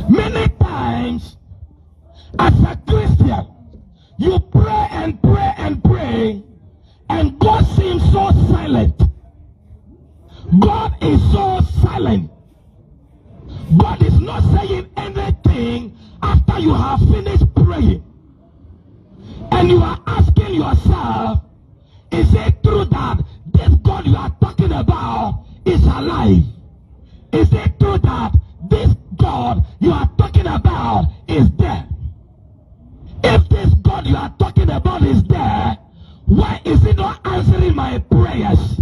Many times, as a Christian, you pray and pray and pray, and God seems so silent. God is so silent. God is not saying anything after you have finished praying. And you are asking yourself, is it true that this God you are talking about is alive? Is it true that this God you are talking about is dead? If this God you are talking about is there, why is he not answering my prayers?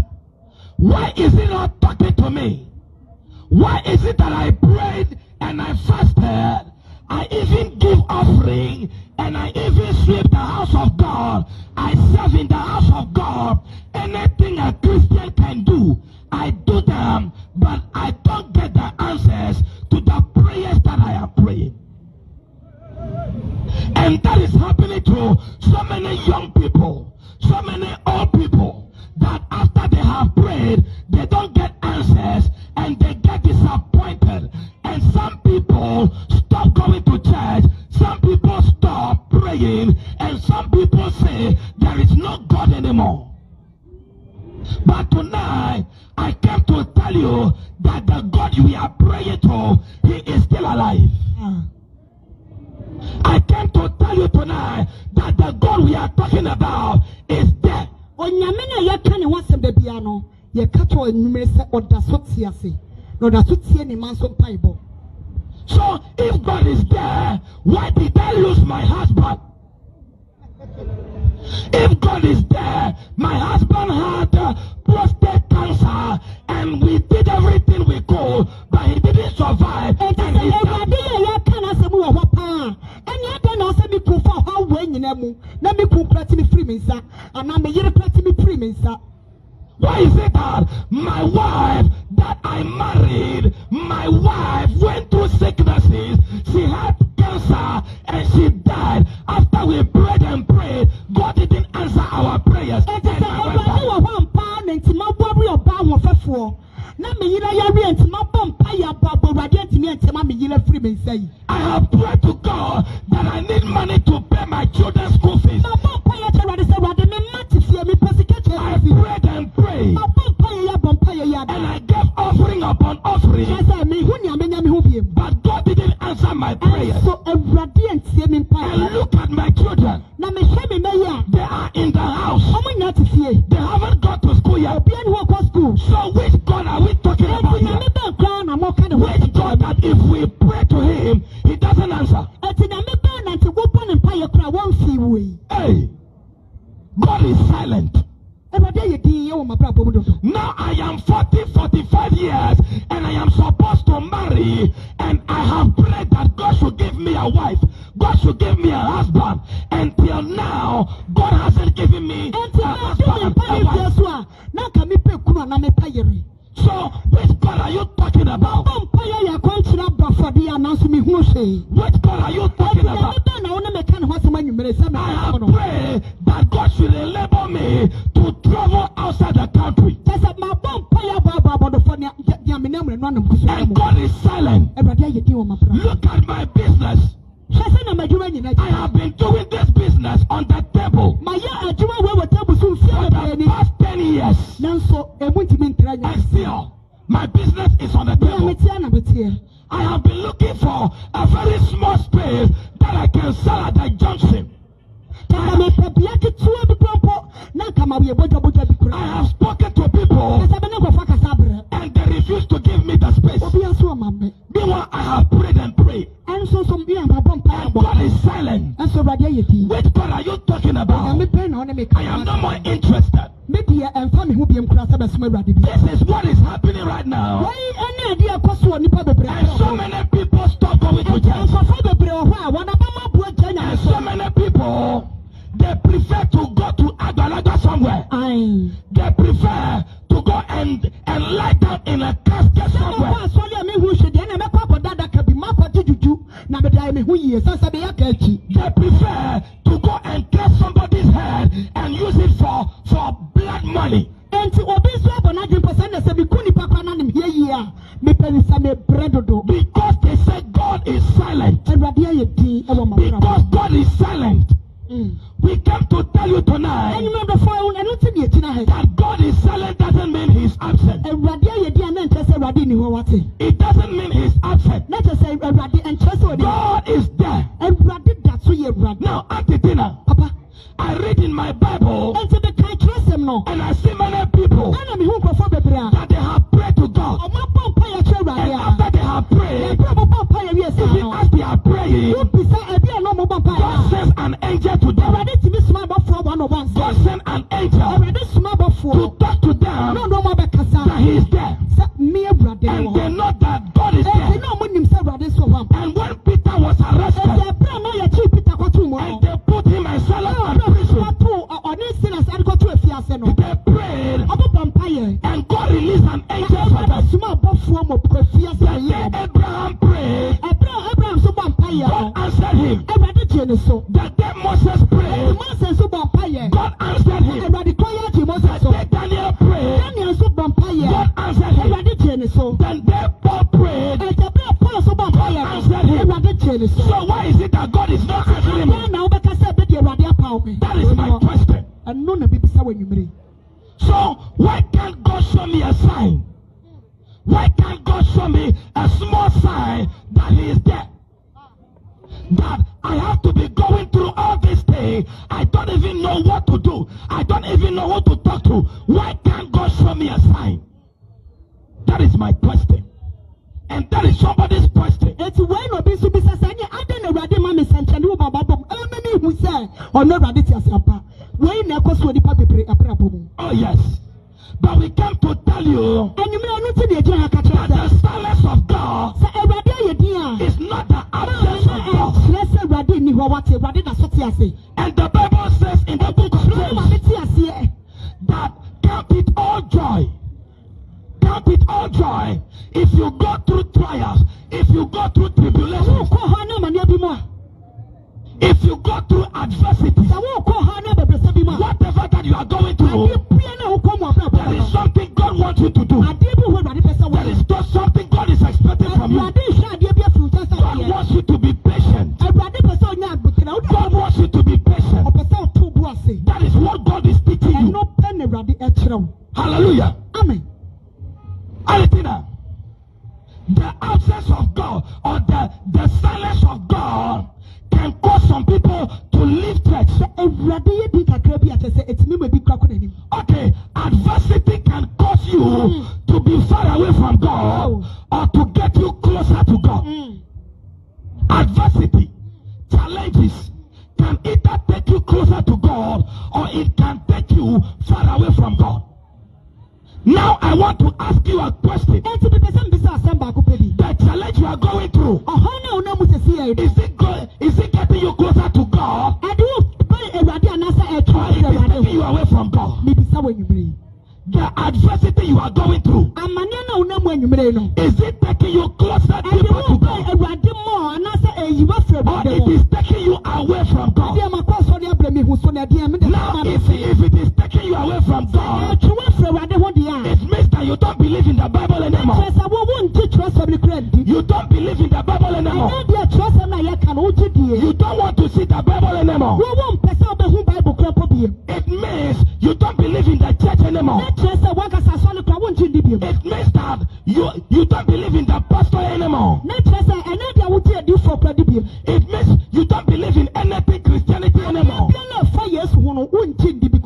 Why is he not talking to me? Why is it that I prayed and I fasted, I even give offering, and I even sweep the house of God, I serve in the house of God, anything a Christian can do, I do them, but I don't get the answers to the prayers that I am praying. And that is happening to so many young people, so many old people, that after they have prayed, they don't get answers and they get disappointed. And some people stop going to church, some people stop praying, and some people say there is no God anymore. But tonight, I came to tell you that the God we are praying to, he is still alive. I came to tell you tonight that the God we are talking about is dead. So if God is there, why did I lose my husband? If God is there, my husband had prostate cancer and we did everything we could, but he didn't survive. And he why is it that my wife that I married, my wife went through sicknesses, she had cancer and she died. After we prayed and prayed, God didn't answer our prayers. I have prayed to God that I need money to pay my children's school fees. I prayed and prayed, and I gave offering upon offering, but God didn't answer my prayers. And look at my children. They are in the house. They haven't gone to school yet. So which God are we talking about here? Which God that if we pray to him, he doesn't answer? Hey, God is silent. Now I am 45 years and I am supposed to marry, and I have prayed that God should give me a wife, God should give me a husband. Until now, God hasn't given me a husband and a wife. So, which God are you talking about? Which God are you talking about? I have prayed that God should enable me to travel outside the country. And God is silent. Look at my business. I have been doing this business on the table for the past 10 years. And still, my business is on the table. I have been looking for a very small space that I can sell at the junction. I have spoken to people and they refuse to give me the space. Meanwhile, I have prayed and prayed. And God is silent. Which God are you talking about? I am no more interested. This is what is happening right now. And so many people stop going to church. And so many people, they prefer to go to Agalaga somewhere. They prefer to go and lie down in a casket somewhere. They prefer to go and cut somebody's head and use it for blood money. Because they say God is silent. Because God is silent. We came to tell you tonight that God is silent doesn't mean he's absent. It doesn't mean he's absent. God is there. Now, Auntie Tina, I read in my Bible and I see many people that they have prayed to God. And after they have prayed, even as they are praying, God sends an angel to them. God sends an angel to talk to them that he is there. And they know that God is there. And when Peter was arrested, and they put him in silent prison, they prayed, and God released an angel for them. The day Abraham prayed, God answered him. The day Moses prayed, God answered him. The day Daniel prayed, God answered him. The day Paul prayed, God answered him. So why is it that God is not answering me? That is my question. So why can't God show me a sign? Why can't God show me a small sign that he is there? That I have to be going through all this day. I don't even know what to do. I don't even know who to talk to. Why can't God show me a sign? That is my question. And that is somebody's question. Oh yes. But we came to tell you that the silence of God is not the absence of God. And the Bible says in the book of James that count it all joy. Count it all joy if you go through trials, if you go through tribulations, if you go through adversity, whatever that you are going through, there is something God wants you to do. There is just something God is expecting from you. God wants you to be patient. God wants you to be patient. That is what God is teaching you. Hallelujah. Amen. Alethina, the absence of God or the silence of God can cause some people to leave church. Okay, adversity can cause you to be far away from God or to get you closer to God. Adversity, challenges can either take you closer to God or it can take you far away from God. Now I want to ask you a question. The challenge you are going through, is it getting you closer to God? Or is it taking you away from God? The adversity you are going through, is it taking you closer deeper to God? Or it is taking you away from God? Now if it is taking you away from God, it means that you don't believe in the Bible anymore. You don't believe in the Bible anymore. You don't want to see the Bible anymore. It means you don't believe in the church anymore. It means that you don't believe in the pastor anymore. It means you don't believe in anything Christianity anymore.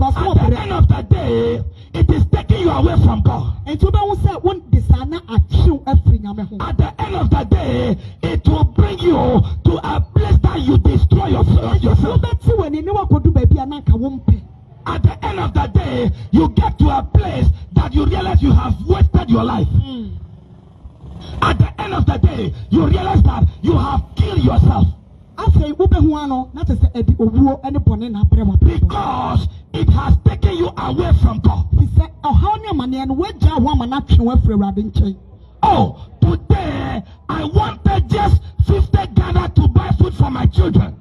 At the end of the day, it is taking you away from God. At the end of the day, it will bring you to a place that you destroy yourself. At the end of the day, you get to a place that you realize you have wasted your life. At the end of the day, you realize that you have killed yourself. Because it has taken you away from God. Oh, today I wanted just 50 Ghana to buy food for my children.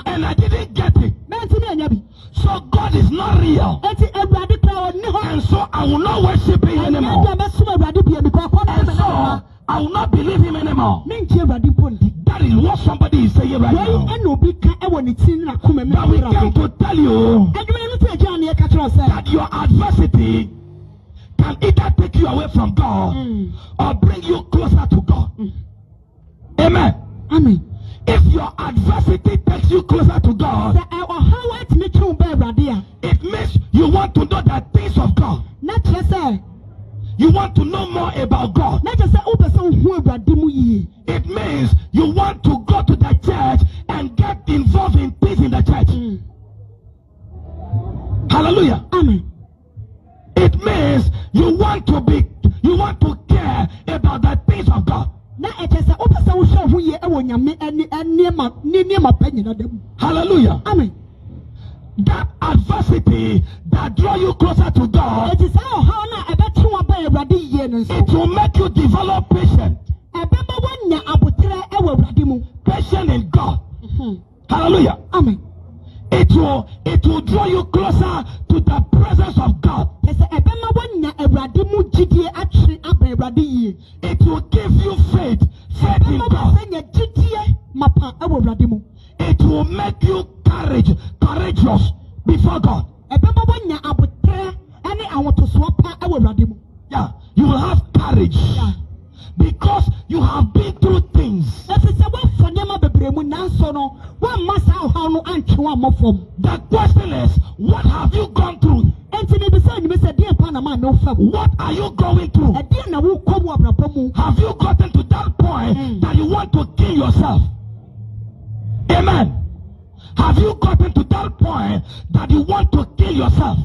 And I didn't get it. So God is not real. And so I will not worship him anymore. And so I will not believe him anymore. That is what somebody is saying right now. But we came to tell you that your adversity can either take you away from God or bring you closer to God. Amen. Amen. If your adversity takes you closer to God, it means you want to know the things of God. You want to know more about God. It means you want to go to the church and get involved in things in the church. Hallelujah. Amen. It means you want to care about the things of God. Hallelujah. Amen. That adversity that draw you closer to God, it will make you develop patience. Patience in God. Hallelujah. Amen. It will draw you closer to the presence of God. It will give you faith in God. It will make you courageous before God. Yeah, you will have courage because you have been through things. The question is, what have you gone through? What are you going through? Have you gotten to that point that you want to kill yourself? Amen. Have you gotten to that point that you want to kill yourself?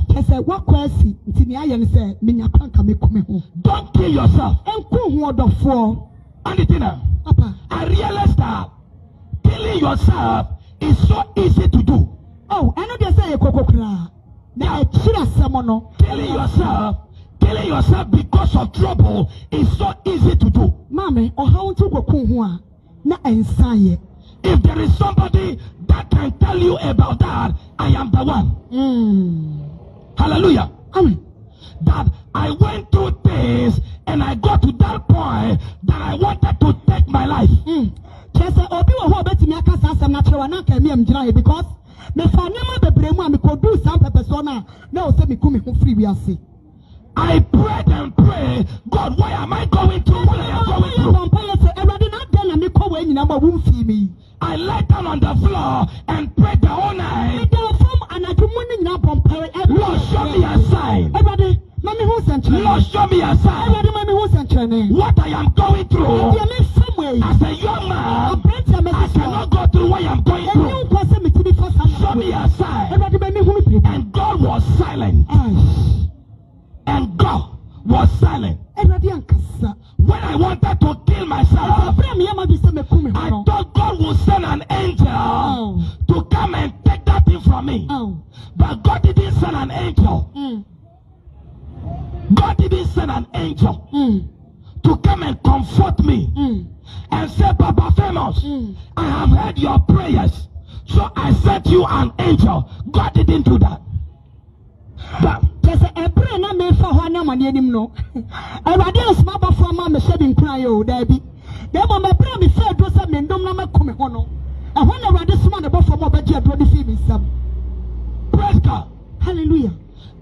Don't kill yourself. I realized that killing yourself is so easy to do. Oh, I know they say Killing yourself because of trouble is so easy to do. Mame, or how to go na ensaye. If there is somebody that can tell you about that, I am the one. Hallelujah. Amen. That I went through things and I got to that point that I wanted to take my life. Because I prayed and prayed, God, why am I going through what I am going through? I lied down on the floor and prayed the whole night. Lord, show me a sign. Lord, show me a sign. What I am going through. As a young man, I cannot go through what I am going through. Show me a sign. And God was silent. And God was silent. When I wanted to kill myself, I thought God would send an angel to come and take that thing from me. But God didn't send an angel. God didn't send an angel to come and comfort me and say, Papa Famous, I have heard your prayers, so I sent you an angel. God didn't do that. But praise God. Hallelujah.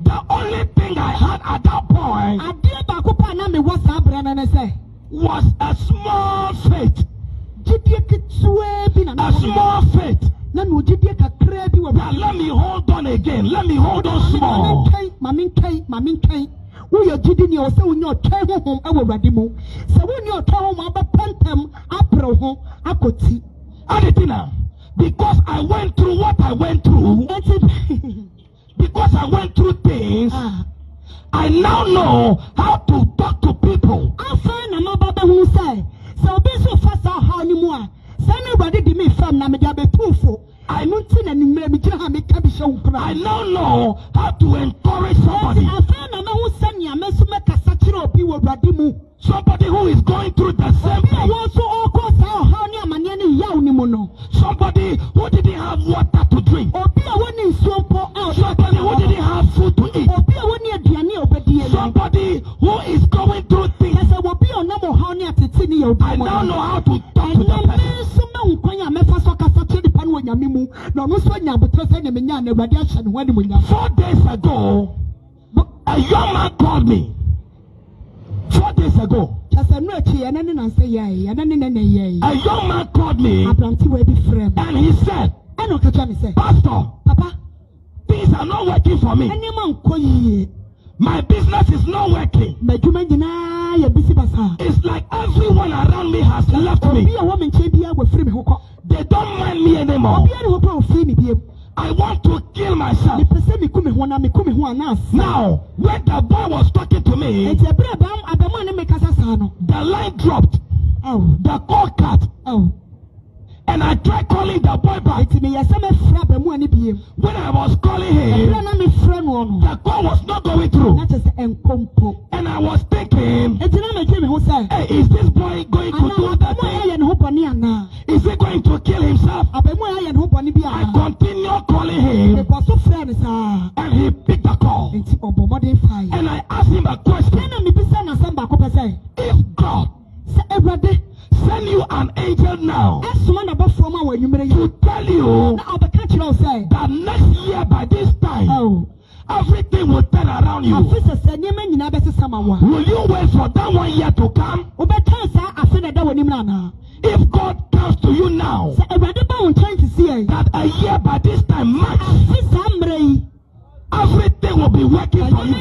The only thing I had at that point was a small faith. A small faith. Now let me hold on again. Let me hold on small. Because I went through what I went through, because I went through things, I now know how to talk to people. I now know how to encourage somebody. Somebody who is going through the same thing. Somebody who didn't have water to drink. Somebody who didn't have food to eat. Somebody who is going through things. I now know how to talk to the person. 4 days ago, a young man called me. 4 days ago, a young man called me and he said, Pastor, things are not working for me. My business is not working. It's like everyone around me has left me. They don't mind me anymore. I want to kill myself. Now, when the boy was talking to me, the line dropped. The call cut. And I tried calling the boy back. When I was calling him, the call was not going through. And I was thinking, hey, is this boy going to do that thing? Is he going to kill himself? I continued calling him, and he picked the call. And I asked him a question. If God send you an angel now to tell you that next year by this time everything will turn around you, will you wait for that 1 year to come? If God comes to you now that a year by this time March, everything will be working for you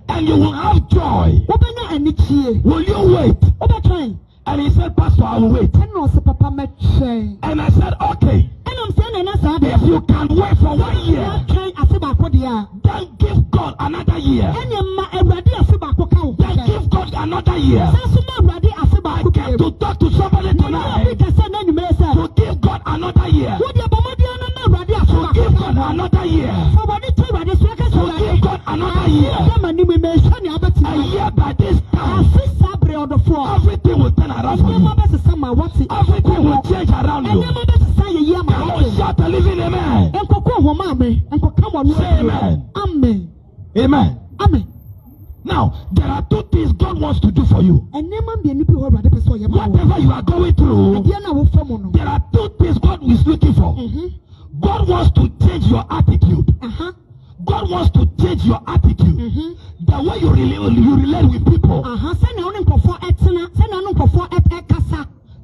and you will have joy, will you wait? And he said, Pastor, I will wait. And I said, okay. If you can wait for 1 year, then give God another year. Then give God another year. I came to talk to somebody tonight to give God another year. To give God another year. To give God another year. A year by this time, everything will turn around for you. Everything will change around you. Come on, shout a living amen. Say amen. Amen. Amen. Amen. Now, there are 2 things God wants to do for you. Whatever you are going through, there are 2 things God is looking for. God wants to change your attitude. God wants to change your attitude. The way you relate with people.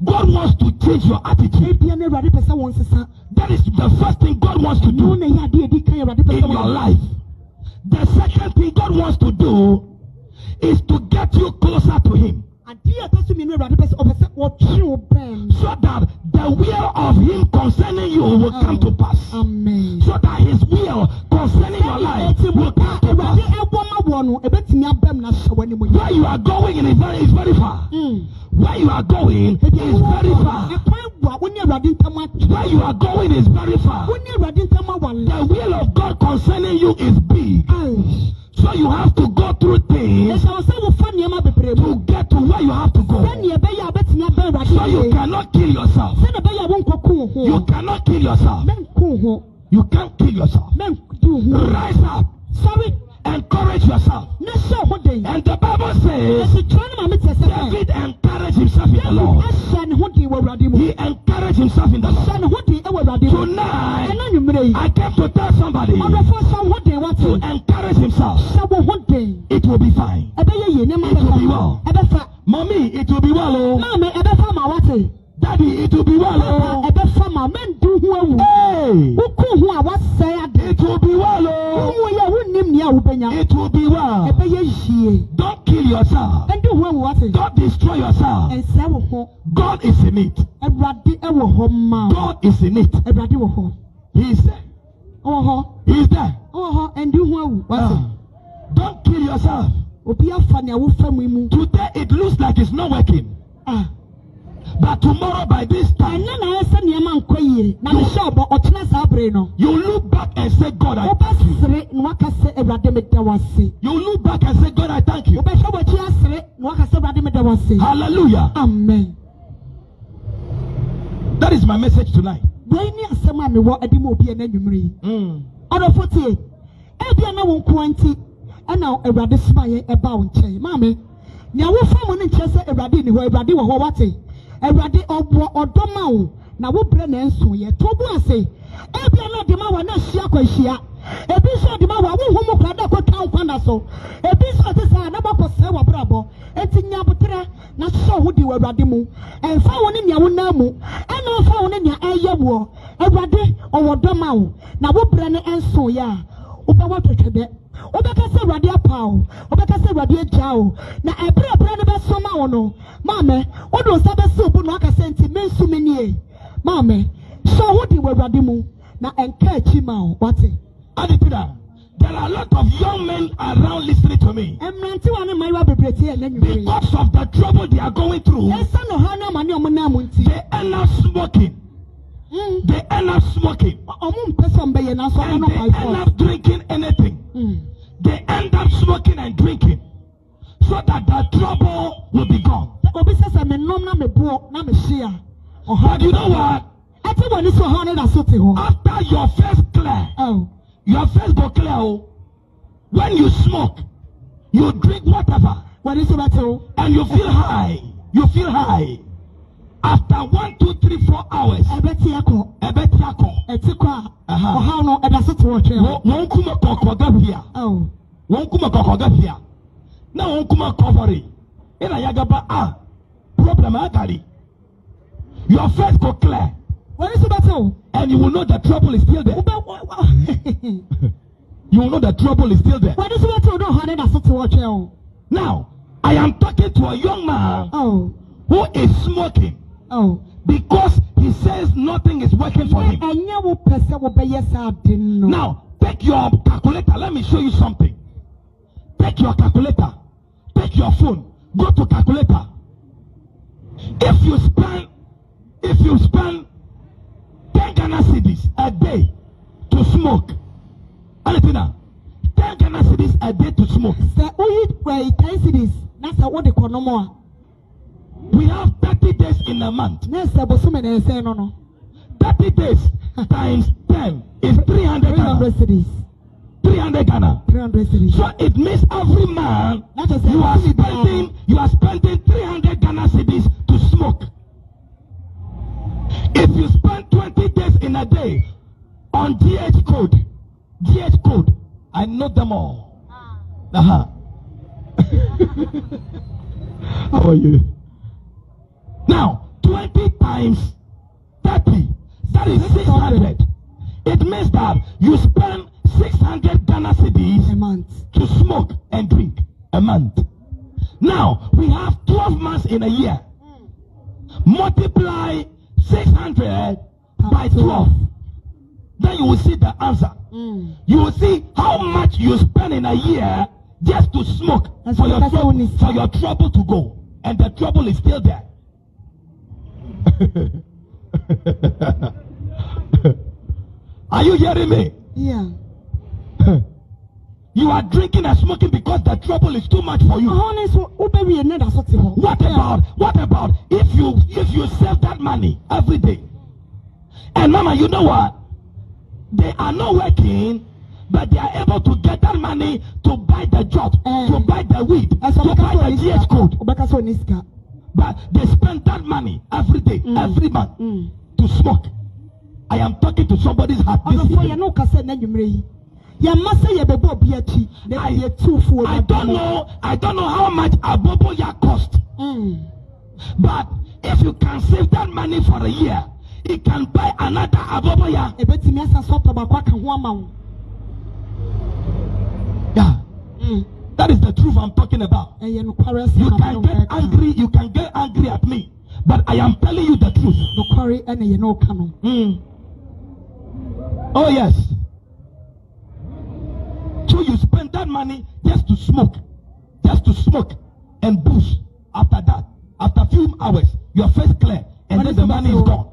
God wants to change your attitude. That is the first thing God wants to do in your life. The second thing God wants to do is to get you closer to Him. So that the will of Him concerning you will come to pass. Amen. So that His will concerning your life will come to pass. Where you are going is very far. Where you are going is very far. Where you are going is very far. The will of God concerning you is big. So you have to go through things to get to where you have to go. So you cannot kill yourself. You cannot kill yourself. You can't kill yourself. Rise up. Encourage yourself. And the Bible says David encouraged himself in the Lord. He encouraged himself in the Lord. Tonight, I came to tell somebody to encourage himself. It will be fine. It will be well. Mommy, it will be well. Oh. Daddy, it will be well. Oh. Hey. It will be well. Oh. It will be well. Don't kill yourself. Don't destroy yourself. God is in it. God is in it. He is there. He is there. Don't kill yourself. Today it looks like it's not working. But tomorrow by this time, you look back and say, God, I thank you. You look back and say, God, I thank you. Hallelujah. Amen. That is my message tonight. Nya wo fa mo ne nkyɛ sɛ Awurade ni hɔ Awurade wɔ hɔ wate. Awurade ɔbɔ ɔdɔma wo na wo brɛ na nso yɛ. Tobu ase. Ebia na de ma wa na hyia kwa hyia. Ebi so de ma wa wo hu mo kra da ko kan kwana so. Ebi so te sa na ba ko sɛ wa brabɔ. Enti nya botre na so ho di wa Awurade mu. Ɛmfa wo ne nya wo na mu. Ɛna fa wo ne nya ɛyɛ wo. Awurade ɔwɔ dɔma wo na wo brɛ ne nso yɛ a. Wo ba wa twetwede. Obeka se Awurade apaw, obeka se Awurade agyaw. Na ebra ne be so ma wo no. Mame, odo sa be se obu no aka se nti mensu menie. Mame, so wo di Awurade mu na enka achi ma wo. Wate? Adipida, there are a lot of young men around listening to me. Emranti wa ne maiwa bebrete enenyu. Because of the trouble they are going through, Esa no ha na mane omo na mu nti. they end up smoking. They end up smoking. Omo mpese mbe ye na so And no they by end force. up drinking anything. They end up smoking and drinking so that the trouble will be gone. Obi sese me nom na me bo na me hia. But you know what? Ati woni so ha na da so te ho. After your face clear, Oh. your face go clear. When you smoke, you drink whatever, Woni so bete ho. and you feel high. You feel high. After 1, 2, 3, 4 hours, Ebeti akọ. ebetiako. Eti kwa. Aha. Oha no eda so te ho twe ho. Won kuma kokoga here. Oh. Won kuma kokoga here. Na won kuma covery. Ina yagaba problem akali. Your face go clear, Woni so bete ho. and you will know the trouble is still there. You will know the trouble is still there. Woni so bete ho no ha na da so te ho twe ho. Now, I am talking to a young man Oh. who is smoking Oh. because he says nothing is working for him. Enya wo pese wo be yesa din no. Now, take your calculator. Let me show you something. Take your calculator. Take your phone. Go to calculator. If you spend 10 Ghana cedis a day to smoke, Alipina, 10 Ghana cedis a day to smoke. Se oyi we tensities na se wo de konomo a. We have 30 days in a month. Na se boso me na se no no. 30 days times 10 is 300 300 Ghana. cities. 300 Ghana. 300 cities. So it means every man That is you are spending 300 Ghana cedis to smoke. If you spend 20 days in a day on GH code, I know them all. How are you? Now, 20 times 30, that is 600. It means that you spend 600 Ghana cedis A month. to smoke and drink a month. Now, we have 12 months in a year. Multiply 600 by 12. Then you will see the answer. You will see how much you spend in a year just to smoke for your trouble to go. And the trouble is still there. Are you hearing me? Yeah. You are drinking and smoking because the trouble is too much for you. What about if you save that money every day? And mama, you know what? They are not working, but they are able to get that money to buy the job, to buy the weed, to buy the GH code. But they spend that money every day, every month to smoke. I am talking to somebody's heart. I don't know how much aboboya cost. But if you can save that money for a year, it can buy another aboboya. Yeah. That is the truth I'm talking about. You can get angry at me, but I am telling you the truth. Oh yes. So you spend that money just to smoke and boost. After that, after a few hours, your face clear, and then the money is gone.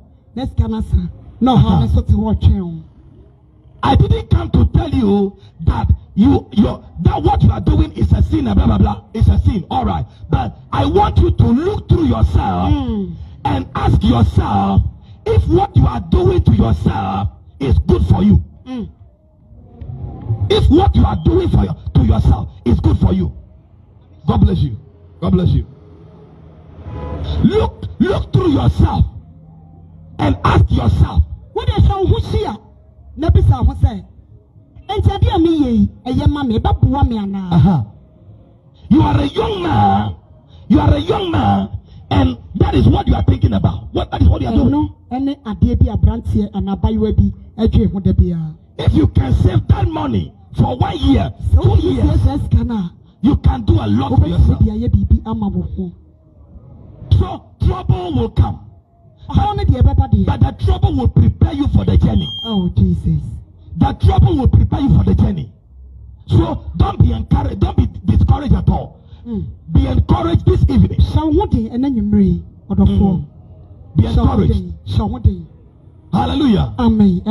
I didn't come to tell you that that what you are doing is a sin and blah blah blah. It's a sin, all right. But I want you to look through yourself and ask yourself if what you are doing to yourself is good for you. If what you are doing to yourself is good for you. God bless you. God bless you. Look through yourself and ask yourself. What is your hushia? Nebisa who say, and Tadia me, a young mammy, Babuamiana. You are a young man. You are a young man, and that is what you are thinking about. That is what you are doing. No, and a dear be a branch here and a baywebi, a dream would be a. If you can save that money for 1 year, 2 years, you can do a lot for yourself. So trouble will come. But the trouble will prepare you for the journey. Oh, Jesus. The trouble will prepare you for the journey. So don't be encouraged, don't be discouraged at all. Be encouraged this evening. Be encouraged. Hallelujah. Amen.